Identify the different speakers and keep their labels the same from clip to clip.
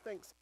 Speaker 1: Thanks.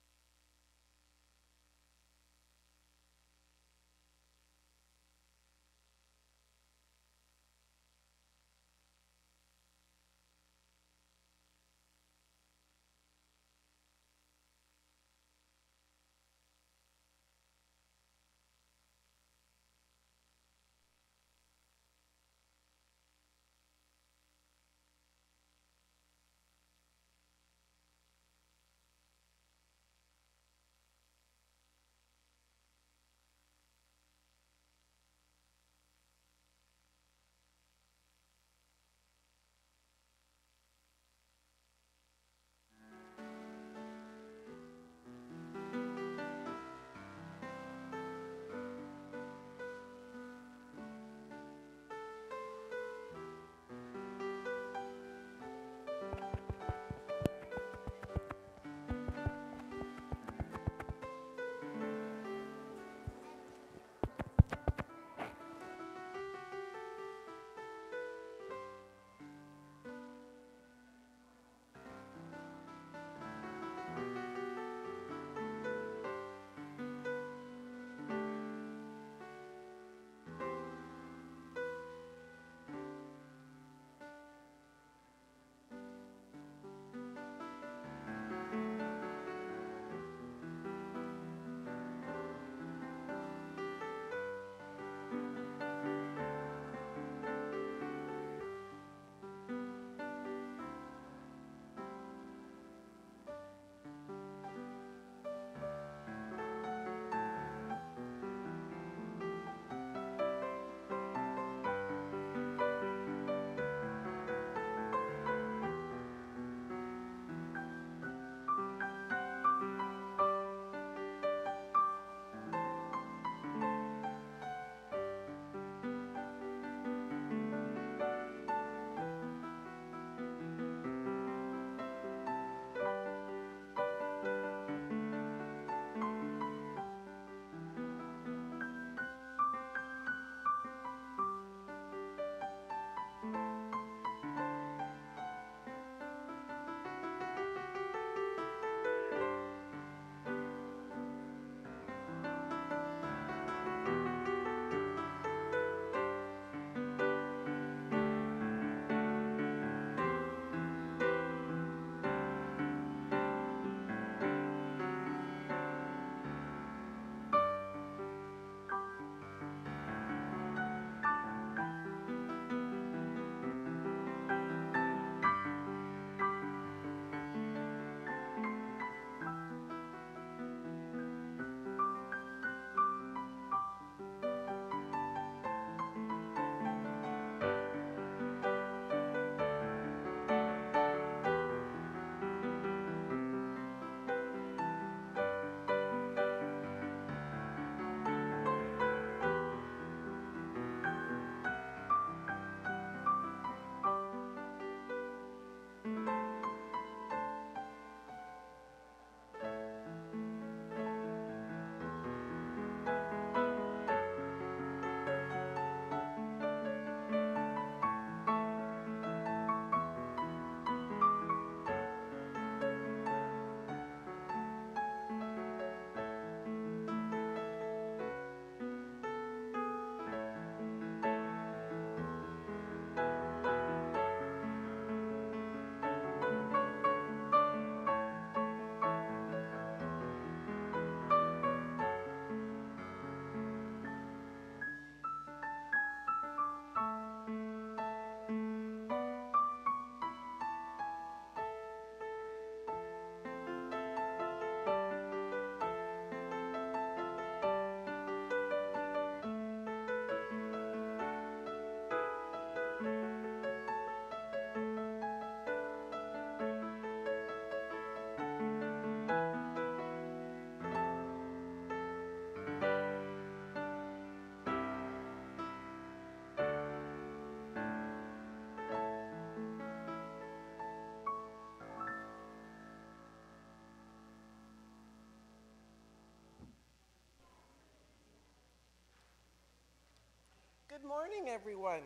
Speaker 1: Good morning, everyone.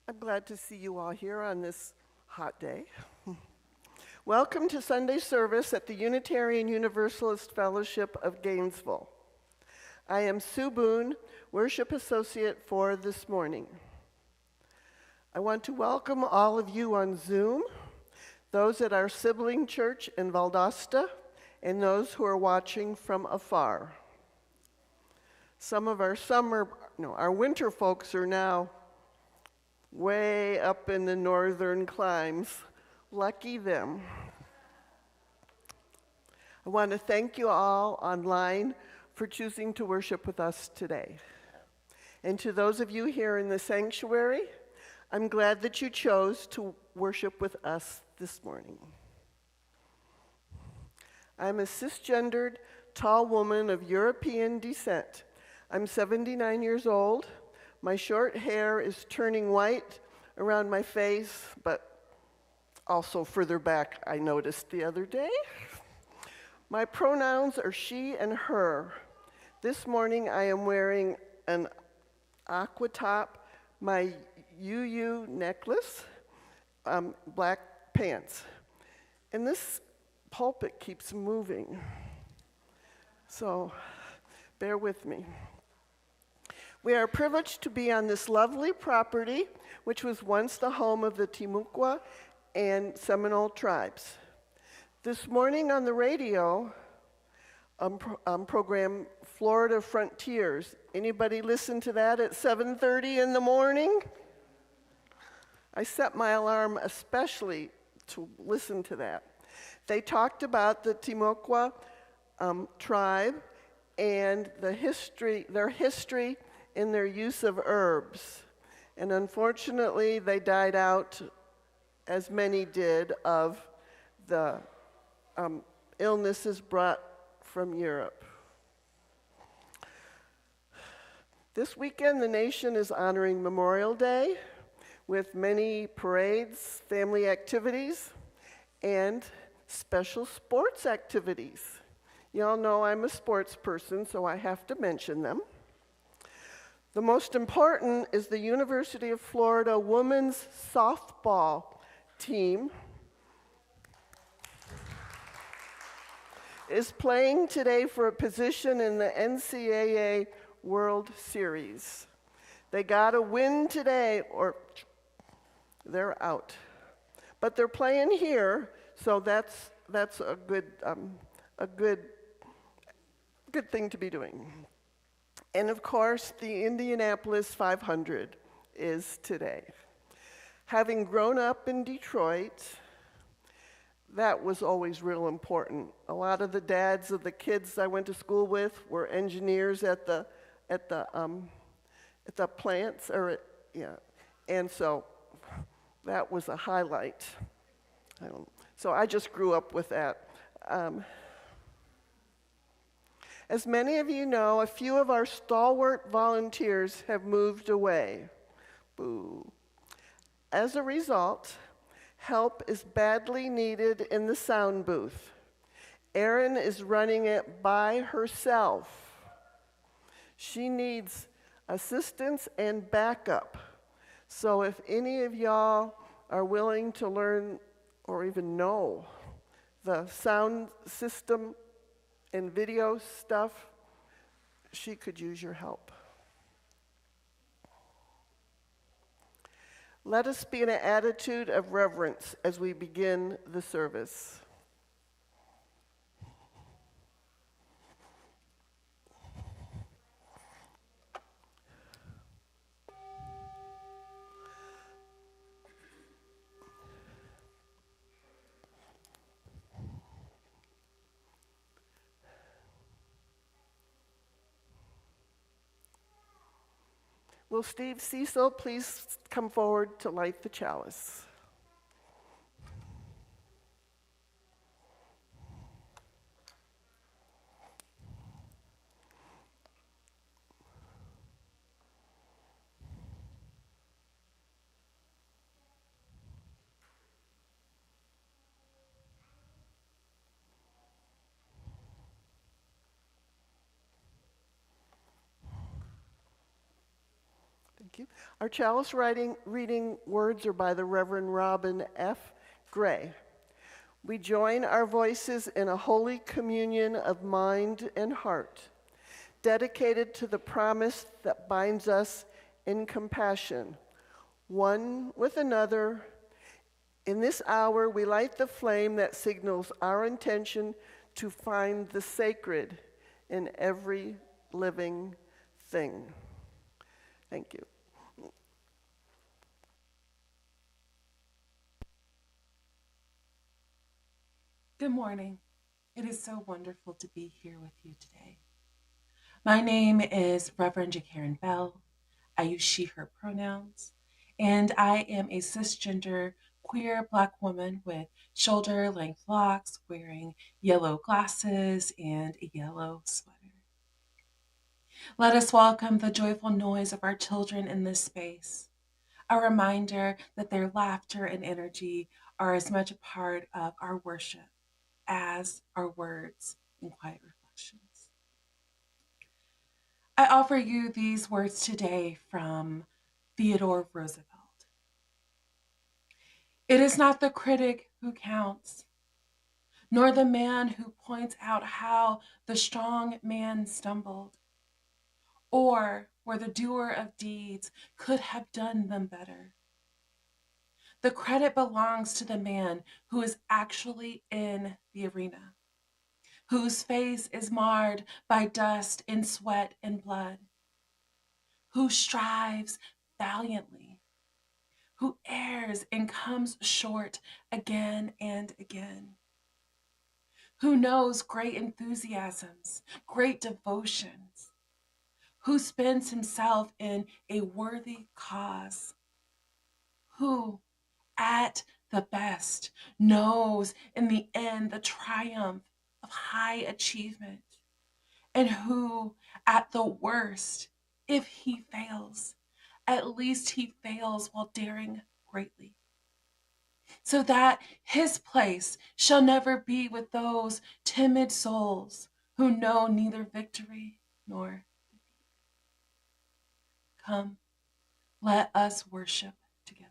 Speaker 1: I'm glad to see you all here on this hot day. Welcome to Sunday service at the Unitarian Universalist Fellowship of Gainesville. I am Sue Boone, Worship Associate for this morning. I want to welcome all of you on Zoom, those at our sibling church in Valdosta, and those who are watching from afar. Some of our winter folks are now way up in the northern climes. Lucky them. I want to thank you all online for choosing to worship with us today. And to those of you here in the sanctuary, I'm glad that you chose to worship with us this morning. I'm a cisgendered, tall woman of European descent. I'm 79 years old. My short hair is turning white around my face, but also further back, I noticed the other day. My pronouns are she and her. This morning I am wearing an aqua top, my UU necklace, black pants. And this pulpit keeps moving, so bear with me. We are privileged to be on this lovely property, which was once the home of the Timucua and Seminole tribes. This morning on the radio, program Florida Frontiers. Anybody listen to that at 7:30 in the morning? I set my alarm especially to listen to that. They talked about the Timucua tribe and their history in their use of herbs. And unfortunately, they died out, as many did, of the illnesses brought from Europe. This weekend, the nation is honoring Memorial Day with many parades, family activities, and special sports activities. Y'all know I'm a sports person, so I have to mention them. The most important is the University of Florida women's softball team is playing today for a position in the NCAA World Series. They got to win today or they're out. But they're playing here, so that's a good thing to be doing. And of course, the Indianapolis 500 is today. Having grown up in Detroit, that was always real important. A lot of the dads of the kids I went to school with were engineers at the plants, and so that was a highlight. So I just grew up with that. As many of you know, a few of our stalwart volunteers have moved away. Boo. As a result, help is badly needed in the sound booth. Erin is running it by herself. She needs assistance and backup. So if any of y'all are willing to learn or even know the sound system and video stuff, she could use your help. Let us be in an attitude of reverence as we begin the service. Will Steve Cecil please come forward to light the chalice? Thank you. Our chalice reading words are by the Reverend Robin F. Gray. We join our voices in a holy communion of mind and heart, dedicated to the promise that binds us in compassion, one with another. In this hour, we light the flame that signals our intention to find the sacred in every living thing. Thank you.
Speaker 2: Good morning. It is so wonderful to be here with you today. My name is Reverend Jakaren Bell. I use she, her pronouns, and I am a cisgender queer Black woman with shoulder length locks, wearing yellow glasses and a yellow sweater. Let us welcome the joyful noise of our children in this space, a reminder that their laughter and energy are as much a part of our worship as our words and quiet reflections. I offer you these words today from Theodore Roosevelt. It is not the critic who counts, nor the man who points out how the strong man stumbled, or where the doer of deeds could have done them better. The credit belongs to the man who is actually in the arena, whose face is marred by dust and sweat and blood, who strives valiantly, who errs and comes short again and again, who knows great enthusiasms, great devotions, who spends himself in a worthy cause, who, at the best, knows in the end the triumph of high achievement, and who, at the worst, if he fails, at least he fails while daring greatly, so that his place shall never be with those timid souls who know neither victory nor defeat. Come, let us worship together.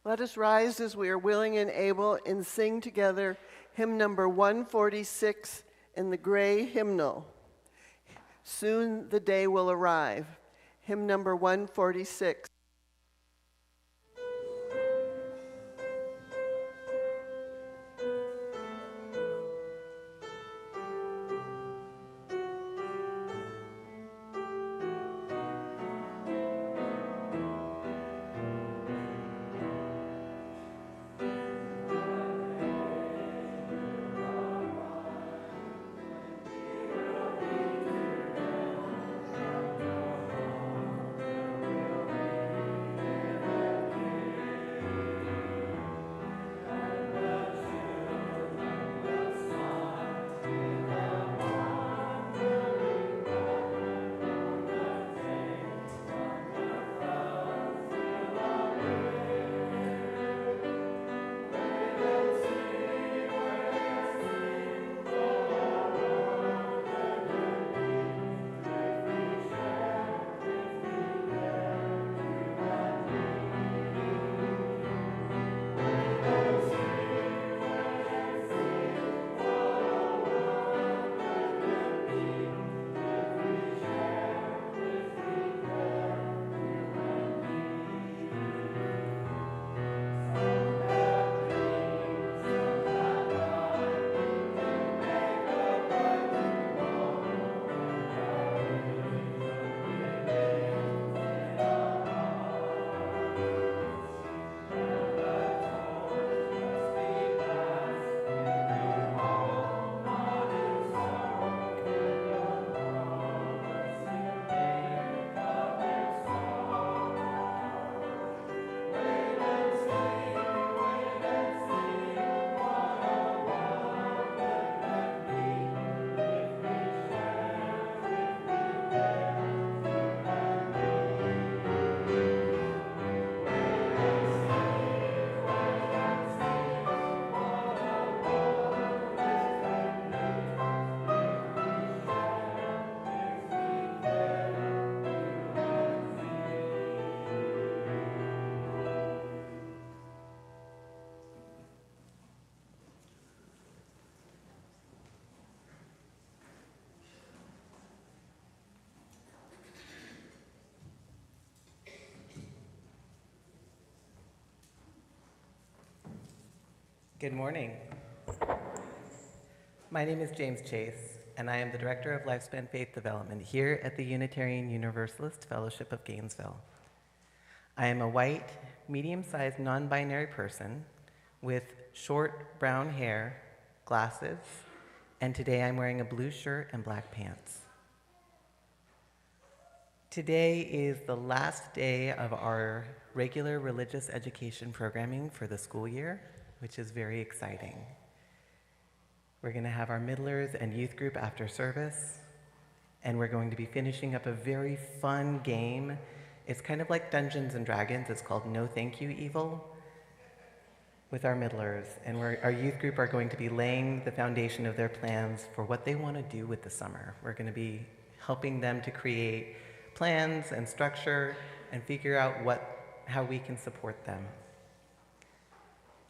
Speaker 1: Let us rise as we are willing and able and sing together hymn number 146 in the gray hymnal. Soon the day will arrive. Hymn number 146.
Speaker 3: Good morning. My name is James Chase, and I am the Director of Lifespan Faith Development here at the Unitarian Universalist Fellowship of Gainesville. I am a white, medium-sized, non-binary person with short brown hair, glasses, and today I'm wearing a blue shirt and black pants. Today is the last day of our regular religious education programming for the school year, which is very exciting. We're going to have our middlers and youth group after service, and we're going to be finishing up a very fun game. It's kind of like Dungeons and Dragons. It's called No Thank You Evil with our middlers, and our youth group are going to be laying the foundation of their plans for what they want to do with the summer. We're going to be helping them to create plans and structure and figure out how we can support them.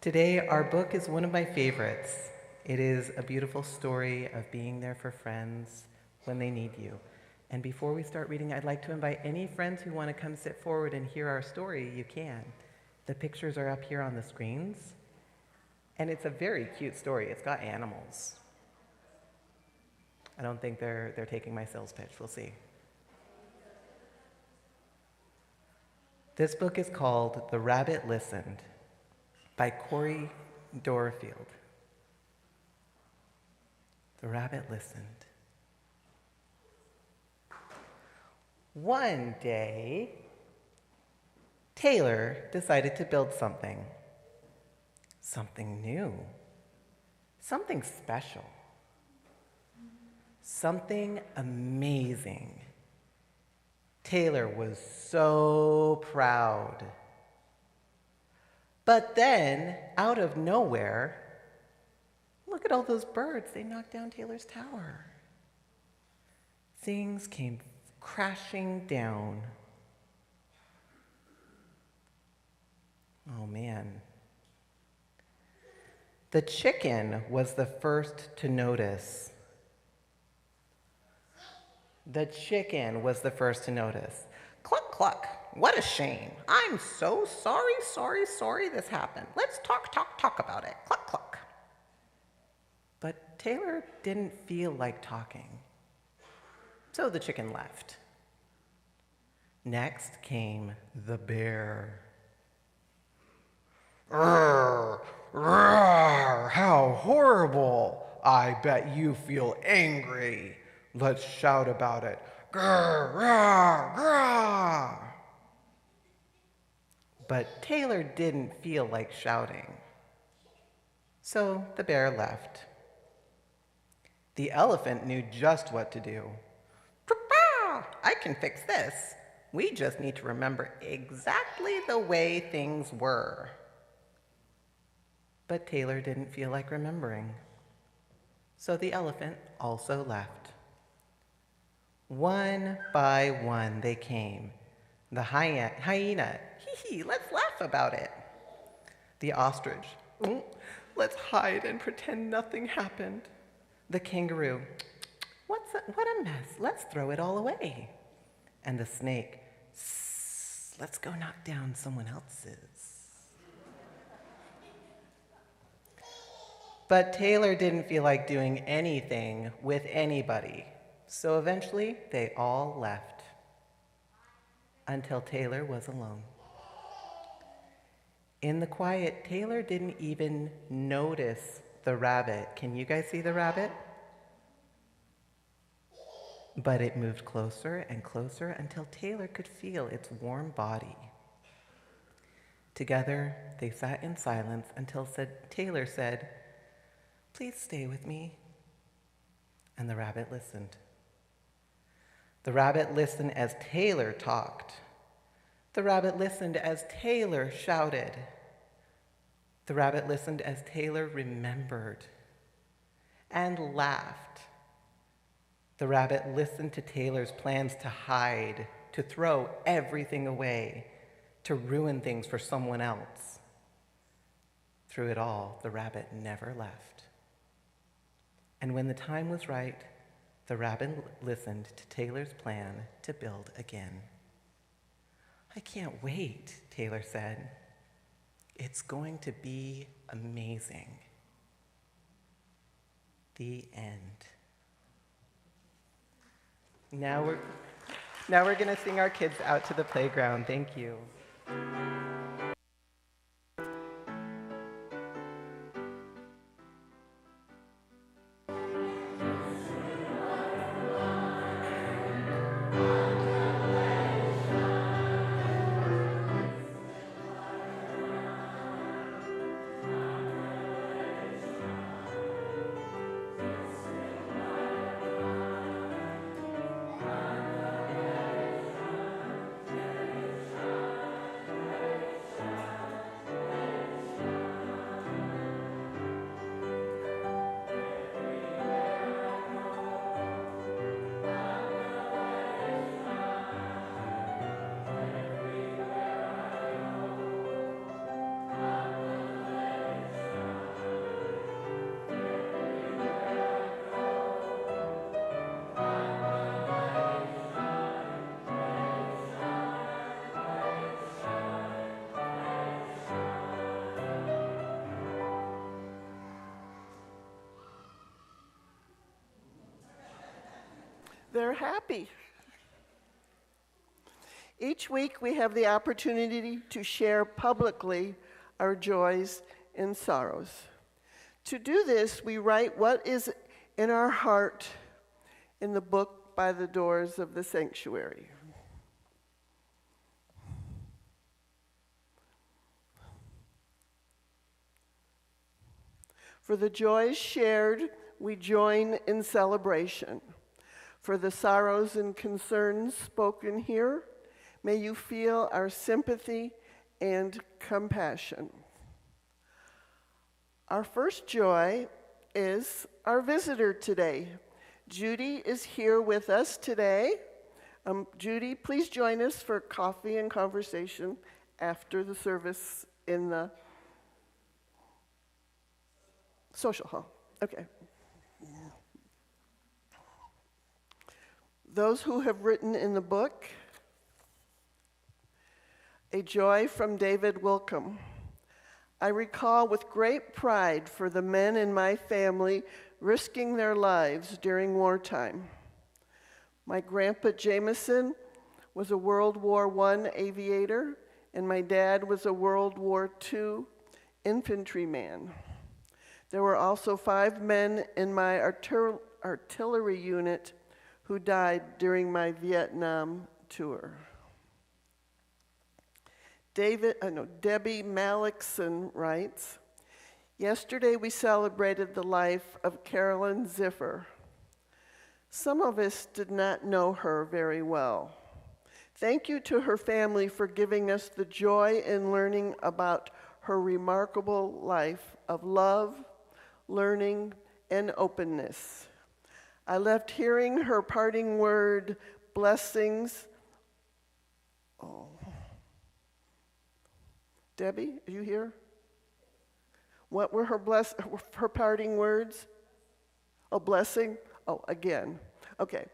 Speaker 3: Today, our book is one of my favorites. It is a beautiful story of being there for friends when they need you. And before we start reading, I'd like to invite any friends who want to come sit forward and hear our story, you can. The pictures are up here on the screens. And it's a very cute story. It's got animals. I don't think they're taking my sales pitch. We'll see. This book is called The Rabbit Listened by Corey Doerfield. The Rabbit Listened. One day, Taylor decided to build something. Something new. Something special. Something amazing. Taylor was so proud. But then, out of nowhere, look at all those birds. They knocked down Taylor's tower. Things came crashing down. Oh, man. The chicken was the first to notice. The chicken was the first to notice. Cluck, cluck. What a shame. I'm so sorry this happened. Let's talk about it. Cluck, cluck. But Taylor didn't feel like talking. So the chicken left. Next came the bear.
Speaker 4: Rrr, rrr, how horrible! I bet you feel angry. Let's shout about it. Grrr, grrr, grrr.
Speaker 3: But Taylor didn't feel like shouting. So the bear left. The elephant knew just what to do. I can fix this. We just need to remember exactly the way things were. But Taylor didn't feel like remembering. So the elephant also left. One by one they came. The hyena, hee, let's laugh about it. The ostrich, let's hide and pretend nothing happened. The kangaroo, what a mess, let's throw it all away. And the snake, let's go knock down someone else's. But Taylor didn't feel like doing anything with anybody, so eventually they all left. Until Taylor was alone. In the quiet, Taylor didn't even notice the rabbit. Can you guys see the rabbit? But it moved closer and closer until Taylor could feel its warm body. Together, they sat in silence until Taylor said, "Please stay with me." And the rabbit listened. The rabbit listened as Taylor talked. The rabbit listened as Taylor shouted. The rabbit listened as Taylor remembered and laughed. The rabbit listened to Taylor's plans to hide, to throw everything away, to ruin things for someone else. Through it all, the rabbit never left. And when the time was right, the rabbit listened to Taylor's plan to build again. "I can't wait," Taylor said. It's going to be amazing. The end. Now we're going to sing our kids out to the playground. Thank you.
Speaker 1: They're happy. Each week we have the opportunity to share publicly our joys and sorrows. To do this, we write what is in our heart in the book by the doors of the sanctuary. For the joys shared, we join in celebration. For the sorrows and concerns spoken here, may you feel our sympathy and compassion. Our first joy is our visitor today. Judy is here with us today. Judy, please join us for coffee and conversation after the service in the social hall. Okay. Those who have written in the book, A Joy from David Wilkham. I recall with great pride for the men in my family risking their lives during wartime. My grandpa Jameson was a World War I aviator, and my dad was a World War II infantryman. There were also 5 men in my artillery unit who died during my Vietnam tour. Debbie Malikson writes, yesterday we celebrated the life of Carolyn Ziffer. Some of us did not know her very well. Thank you to her family for giving us the joy in learning about her remarkable life of love, learning, and openness. I left hearing her parting word, blessings. Oh. Debbie, are you here? What were her parting words? Oh, blessing? Oh, again. Okay.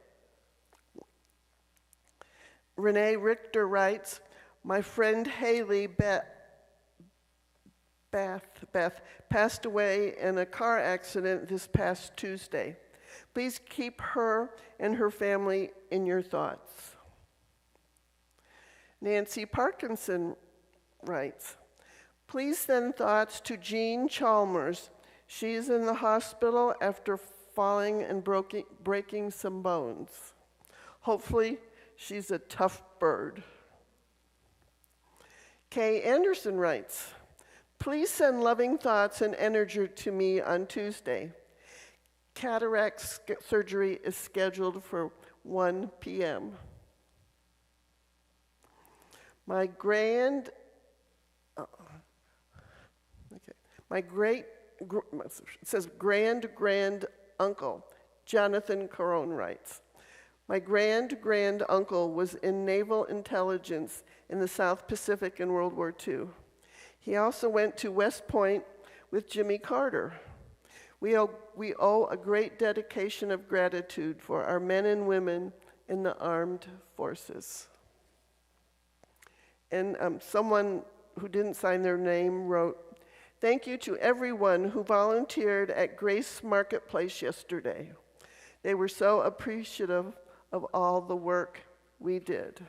Speaker 1: Renee Richter writes, my friend Haley Beth passed away in a car accident this past Tuesday. Please keep her and her family in your thoughts. Nancy Parkinson writes, please send thoughts to Jean Chalmers. She's in the hospital after falling and breaking some bones. Hopefully, she's a tough bird. Kay Anderson writes, please send loving thoughts and energy to me on Tuesday. Cataract surgery is scheduled for 1 p.m. My great uncle, Jonathan Caron writes, my grand uncle was in naval intelligence in the South Pacific in World War II. He also went to West Point with Jimmy Carter. We owe a great dedication of gratitude for our men and women in the armed forces. And someone who didn't sign their name wrote, "Thank you to everyone who volunteered at Grace Marketplace yesterday. They were so appreciative of all the work we did."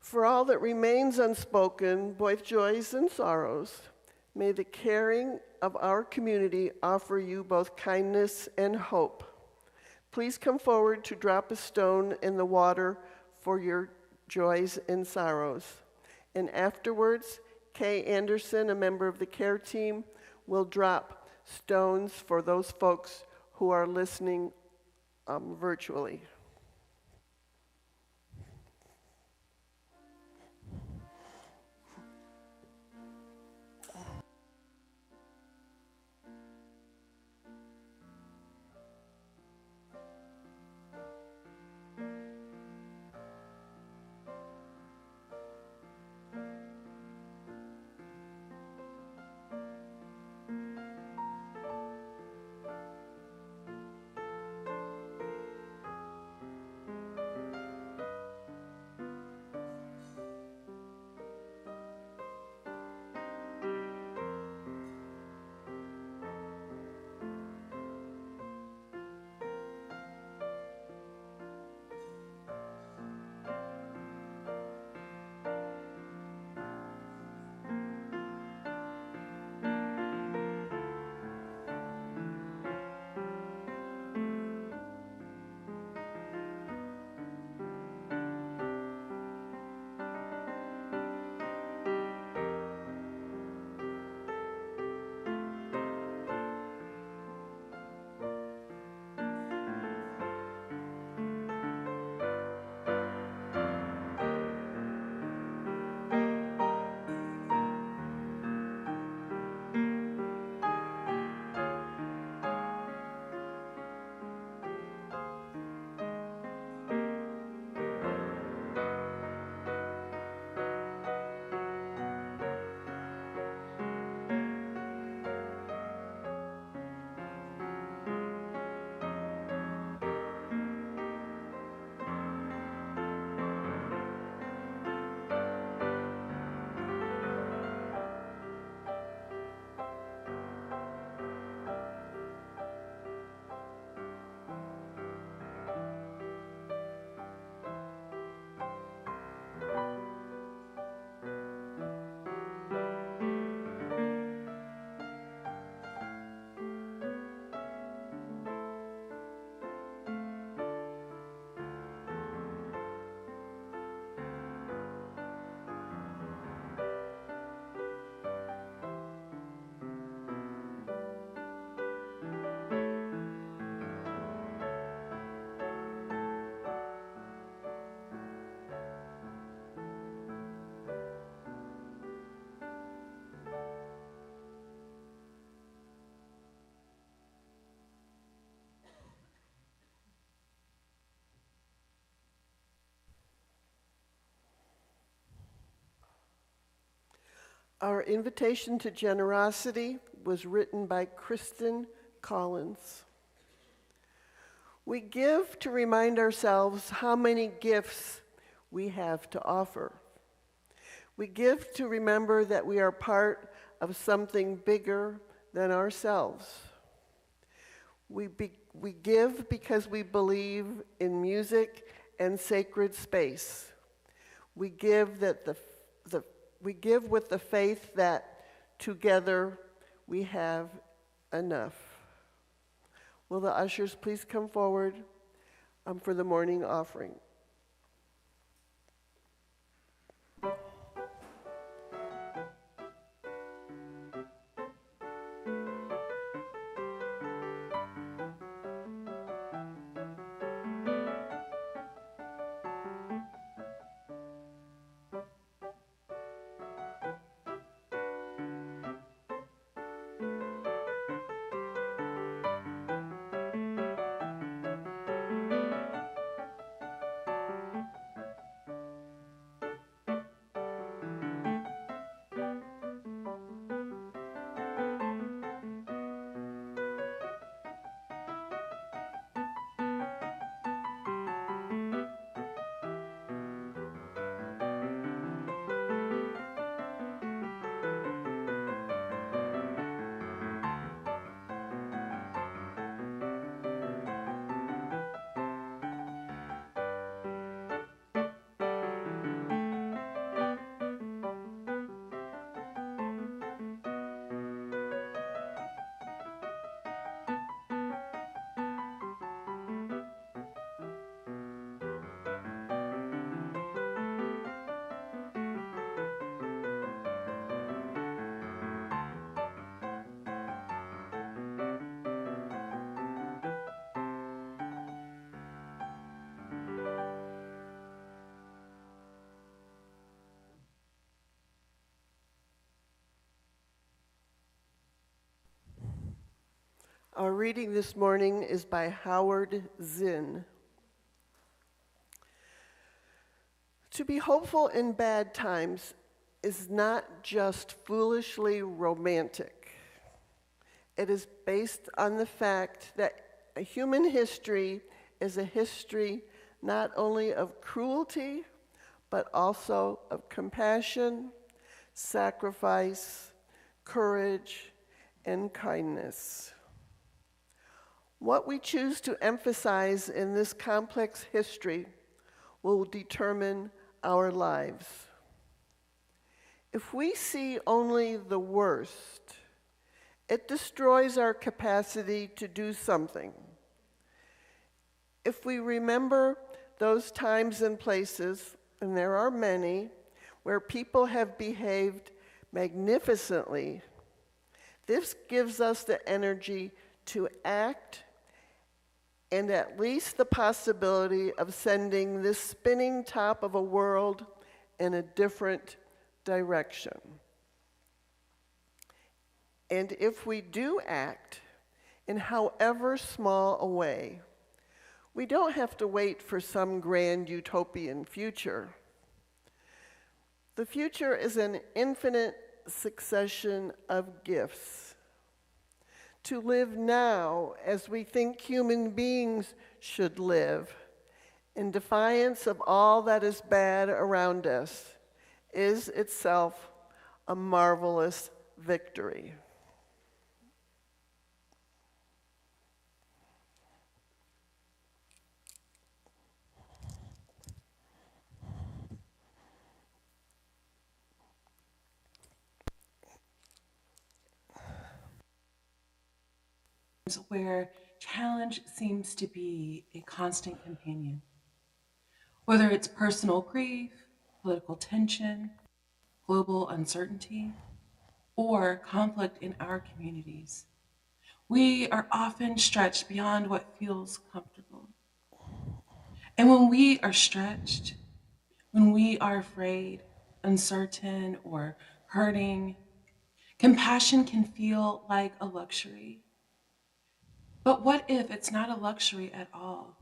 Speaker 1: For all that remains unspoken, both joys and sorrows, may the caring of our community offer you both kindness and hope. Please come forward to drop a stone in the water for your joys and sorrows. And afterwards, Kay Anderson, a member of the care team, will drop stones for those folks who are listening virtually. Our invitation to generosity was written by Kristen Collins. We give to remind ourselves how many gifts we have to offer. We give to remember that we are part of something bigger than ourselves. We give because we believe in music and sacred space. We give we give with the faith that together we have enough. Will the ushers please come forward for the morning offering? Our reading this morning is by Howard Zinn. To be hopeful in bad times is not just foolishly romantic. It is based on the fact that a human history is a history not only of cruelty, but also of compassion, sacrifice, courage, and kindness. What we choose to emphasize in this complex history will determine our lives. If we see only the worst, it destroys our capacity to do something. If we remember those times and places, and there are many, where people have behaved magnificently, this gives us the energy to act and at least the possibility of sending this spinning top of a world in a different direction. And if we do act, in however small a way, we don't have to wait for some grand utopian future. The future is an infinite succession of gifts. To live now as we think human beings should live, in defiance of all that is bad around us, is itself a marvelous victory.
Speaker 2: Where challenge seems to be a constant companion. Whether it's personal grief, political tension, global uncertainty, or conflict in our communities, we are often stretched beyond what feels comfortable. And when we are stretched, when we are afraid, uncertain, or hurting, compassion can feel like a luxury. But what if it's not a luxury at all?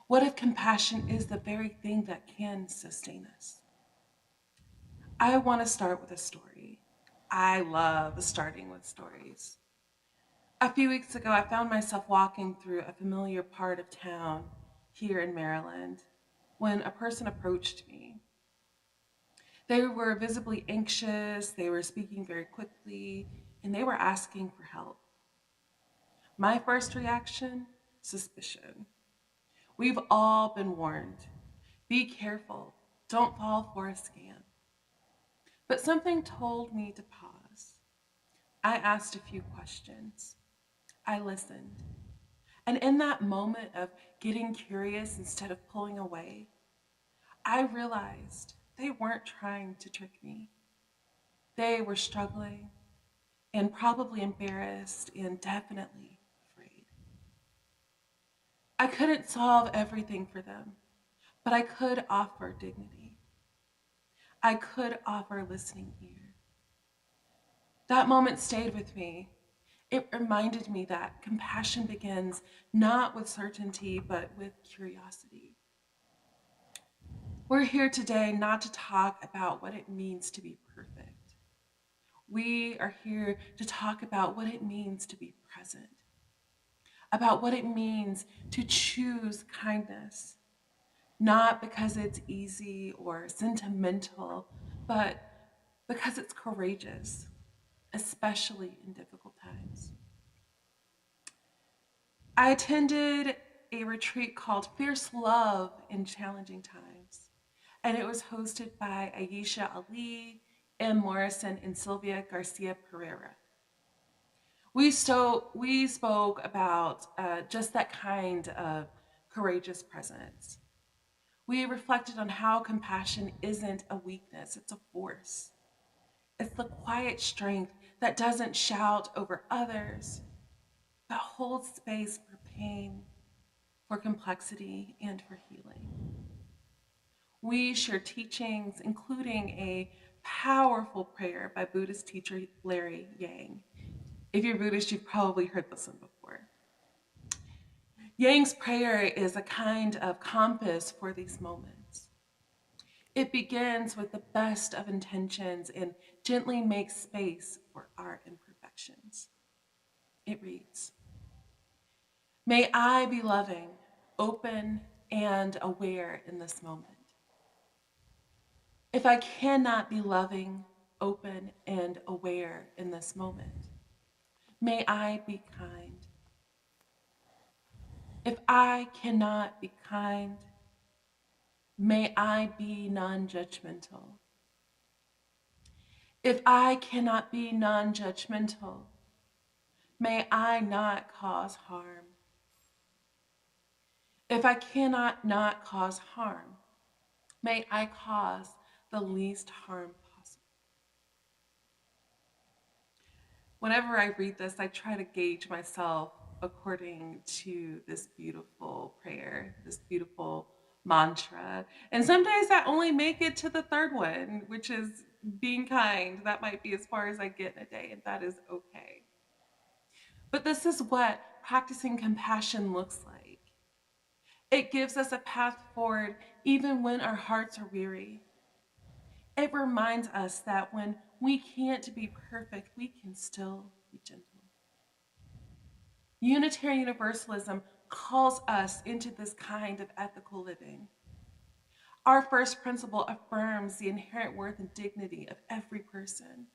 Speaker 2: What if compassion is the very thing that can sustain us? I want to start with a story. I love starting with stories. A few weeks ago, I found myself walking through a familiar part of town here in Maryland when a person approached me. They were visibly anxious, they were speaking very quickly, and they were asking for help. My first reaction, suspicion. We've all been warned. Be careful. Don't fall for a scam. But something told me to pause. I asked a few questions. I listened. And in that moment of getting curious instead of pulling away, I realized they weren't trying to trick me. They were struggling and probably embarrassed and definitely afraid. I couldn't solve everything for them, but I could offer dignity. I could offer a listening ear. That moment stayed with me. It reminded me that compassion begins not with certainty, but with curiosity. We're here today not to talk about what it means to be perfect. We are here to talk about what it means to be present, about what it means to choose kindness, not because it's easy or sentimental, but because it's courageous, especially in difficult times. I attended a retreat called Fierce Love in Challenging Times, and it was hosted by Aisha Ali, M. Morrison, and Sylvia Garcia Pereira. We spoke about just that kind of courageous presence. We reflected on how compassion isn't a weakness, it's a force. It's the quiet strength that doesn't shout over others, but holds space for pain, for complexity, and for healing. We share teachings, including a powerful prayer by Buddhist teacher Larry Yang. If you're Buddhist, you've probably heard this one before. Yang's prayer is a kind of compass for these moments. It begins with the best of intentions and gently makes space for our imperfections. It reads, "May I be loving, open, and aware in this moment. If I cannot be loving, open, and aware in this moment, may I be kind. If I cannot be kind, may I be non-judgmental. If I cannot be non-judgmental, may I not cause harm. If I cannot not cause harm, may I cause the least harm possible." Whenever I read this, I try to gauge myself according to this beautiful prayer, this beautiful mantra. And some days I only make it to the third one, which is being kind. That might be as far as I get in a day, and that is okay. But this is what practicing compassion looks like. It gives us a path forward even when our hearts are weary. It reminds us that when we can't be perfect, we can still be gentle. Unitarian Universalism calls us into this kind of ethical living. Our first principle affirms the inherent worth and dignity of every person,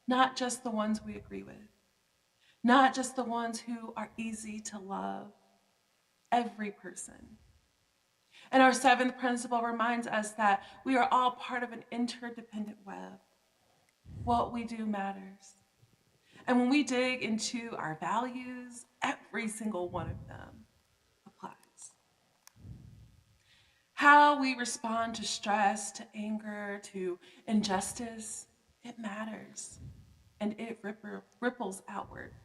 Speaker 2: not just the ones we agree with, not just the ones who are easy to love, every person. And our seventh principle reminds us that we are all part of an interdependent web. What we do matters. And when we dig into our values, every single one of them applies. How we respond to stress, to anger, to injustice, it matters. And it ripples outward.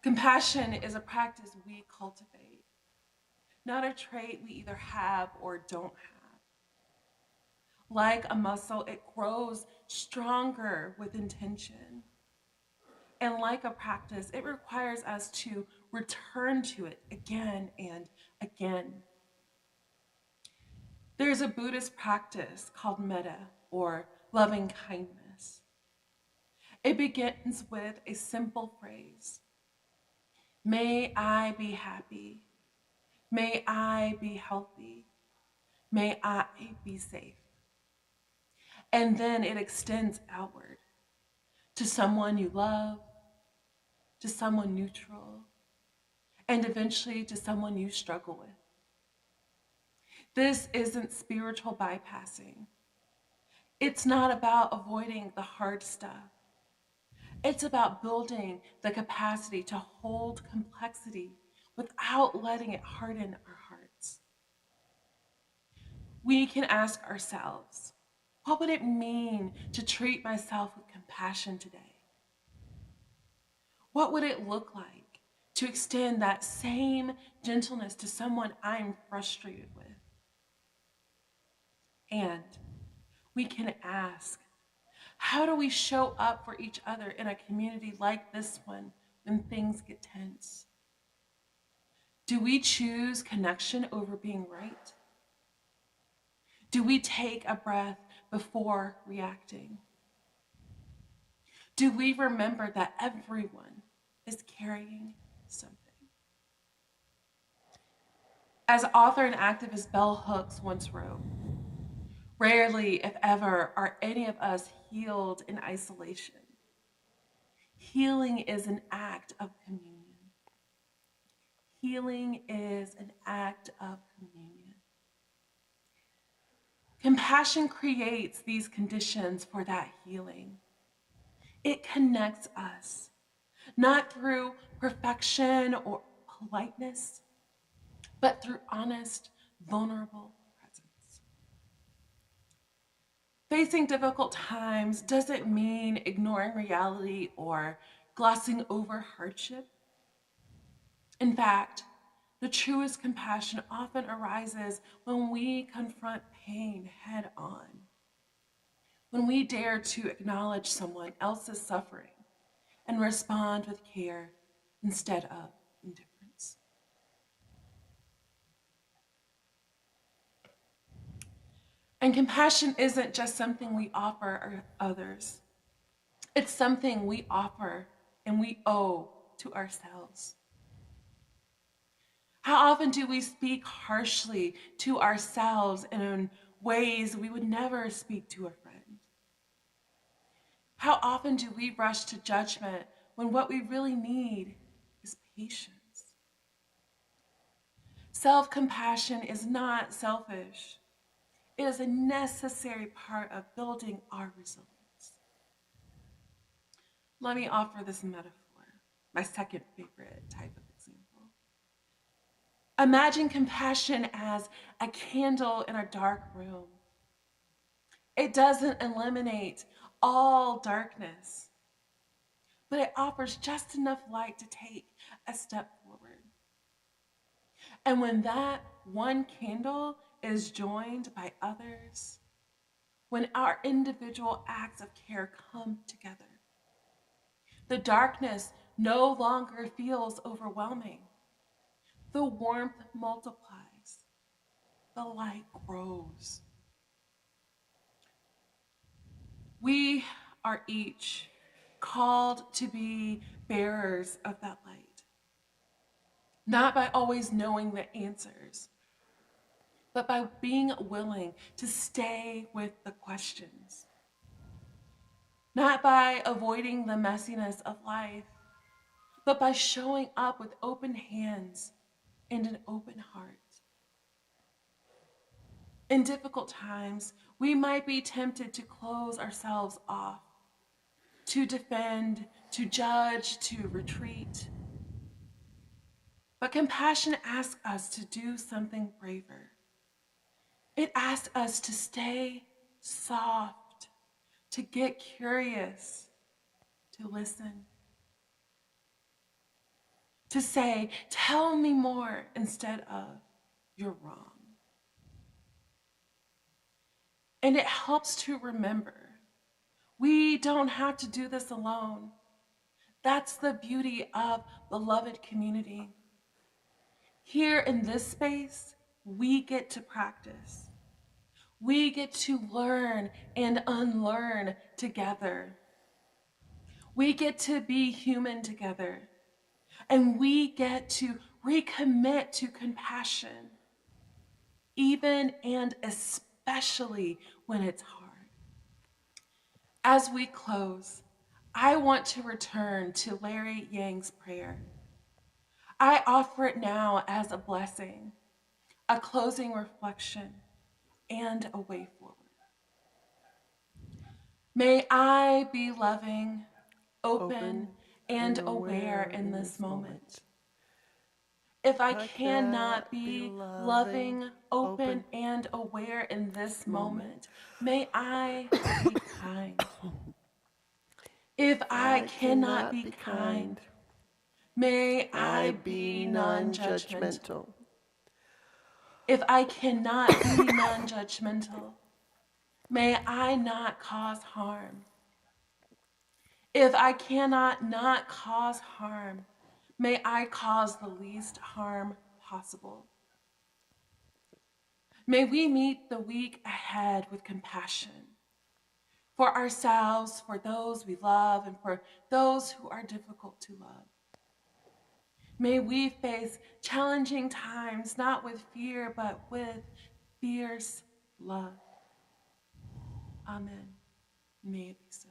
Speaker 2: Compassion is a practice we cultivate, not a trait we either have or don't have. Like a muscle, it grows stronger with intention. And like a practice, it requires us to return to it again and again. There's a Buddhist practice called metta, or loving kindness. It begins with a simple phrase: may I be happy. May I be healthy. May I be safe. And then it extends outward to someone you love, to someone neutral, and eventually to someone you struggle with. This isn't spiritual bypassing. It's not about avoiding the hard stuff. It's about building the capacity to hold complexity without letting it harden our hearts. We can ask ourselves, what would it mean to treat myself with compassion today? What would it look like to extend that same gentleness to someone I'm frustrated with? And we can ask, how do we show up for each other in a community like this one when things get tense? Do we choose connection over being right? Do we take a breath before reacting? Do we remember that everyone is carrying something? As author and activist Bell Hooks once wrote, rarely, if ever, are any of us healed in isolation. Healing is an act of communion. Healing is an act of communion. Compassion creates these conditions for that healing. It connects us, not through perfection or politeness, but through honest, vulnerable presence. Facing difficult times doesn't mean ignoring reality or glossing over hardship. In fact, the truest compassion often arises when we confront pain head on, when we dare to acknowledge someone else's suffering and respond with care instead of indifference. And compassion isn't just something we offer others. It's something we offer and we owe to ourselves. How often do we speak harshly to ourselves and in ways we would never speak to a friend? How often do we rush to judgment when what we really need is patience? Self-compassion is not selfish. It is a necessary part of building our resilience. Let me offer this metaphor, my second favorite type of example. Imagine compassion as a candle in a dark room. It doesn't eliminate all darkness, but it offers just enough light to take a step forward. And when that one candle is joined by others, when our individual acts of care come together, the darkness no longer feels overwhelming. The warmth multiplies. The light grows. We are each called to be bearers of that light, not by always knowing the answers, but by being willing to stay with the questions, not by avoiding the messiness of life, but by showing up with open hands and an open heart. In difficult times, we might be tempted to close ourselves off, to defend, to judge, to retreat. But compassion asks us to do something braver. It asks us to stay soft, to get curious, to listen, to say, tell me more instead of, you're wrong. And it helps to remember, we don't have to do this alone. That's the beauty of beloved community. Here in this space, we get to practice. We get to learn and unlearn together. We get to be human together. And we get to recommit to compassion, even and especially when it's hard. As we close, I want to return to Larry Yang's prayer. I offer it now as a blessing, a closing reflection, and a way forward. May I be loving, open, and aware in this moment. If I cannot be loving, open, and aware in this moment, may I be kind. If I cannot be kind, may I be non-judgmental. If I cannot be non-judgmental, may I not cause harm. If I cannot not cause harm, may I cause the least harm possible. May we meet the week ahead with compassion for ourselves, for those we love, and for those who are difficult to love. May we face challenging times not with fear, but with fierce love. Amen. May it be so.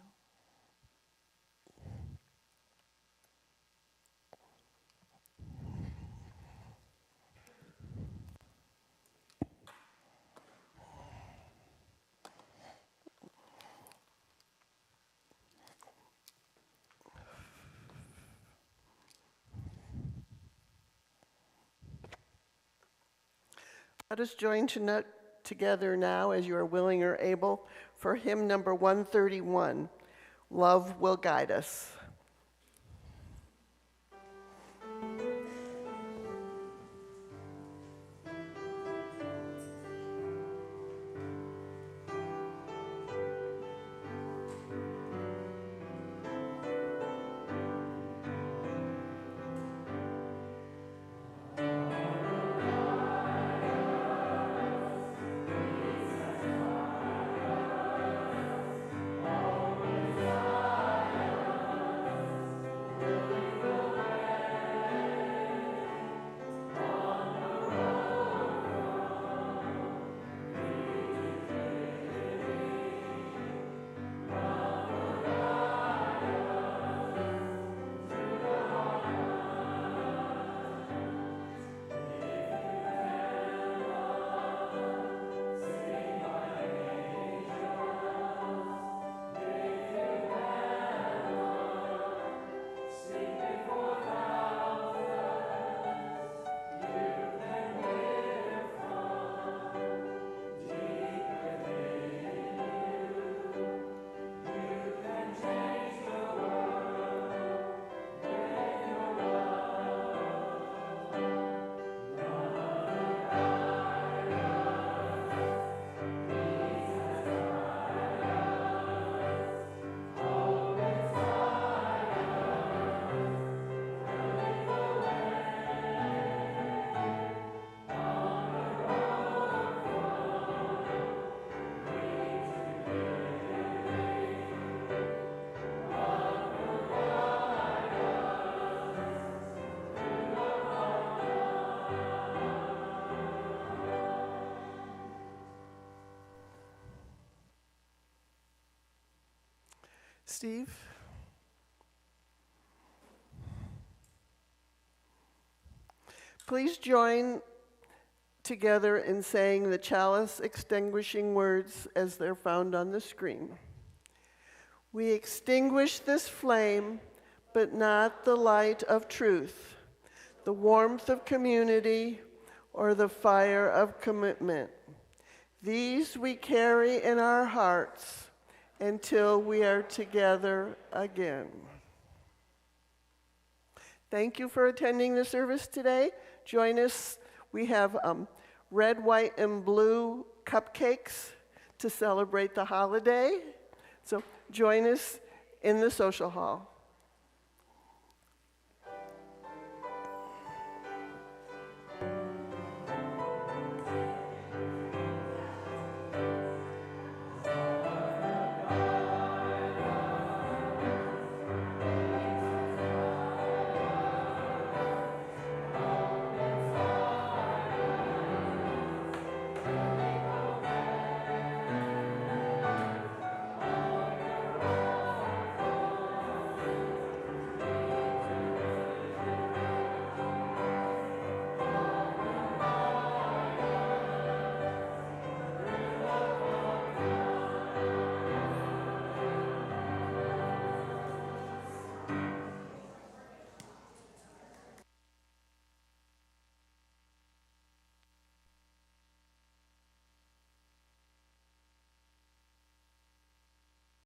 Speaker 1: Let us join together now, as you are willing or able, for hymn number 131, Love Will Guide Us. Steve? Please join together in saying the chalice extinguishing words as they're found on the screen. We extinguish this flame, but not the light of truth, the warmth of community, or the fire of commitment. These we carry in our hearts until we are together again. Thank you for attending the service today. Join us. We have red, white, and blue cupcakes to celebrate the holiday. So join us in the social hall.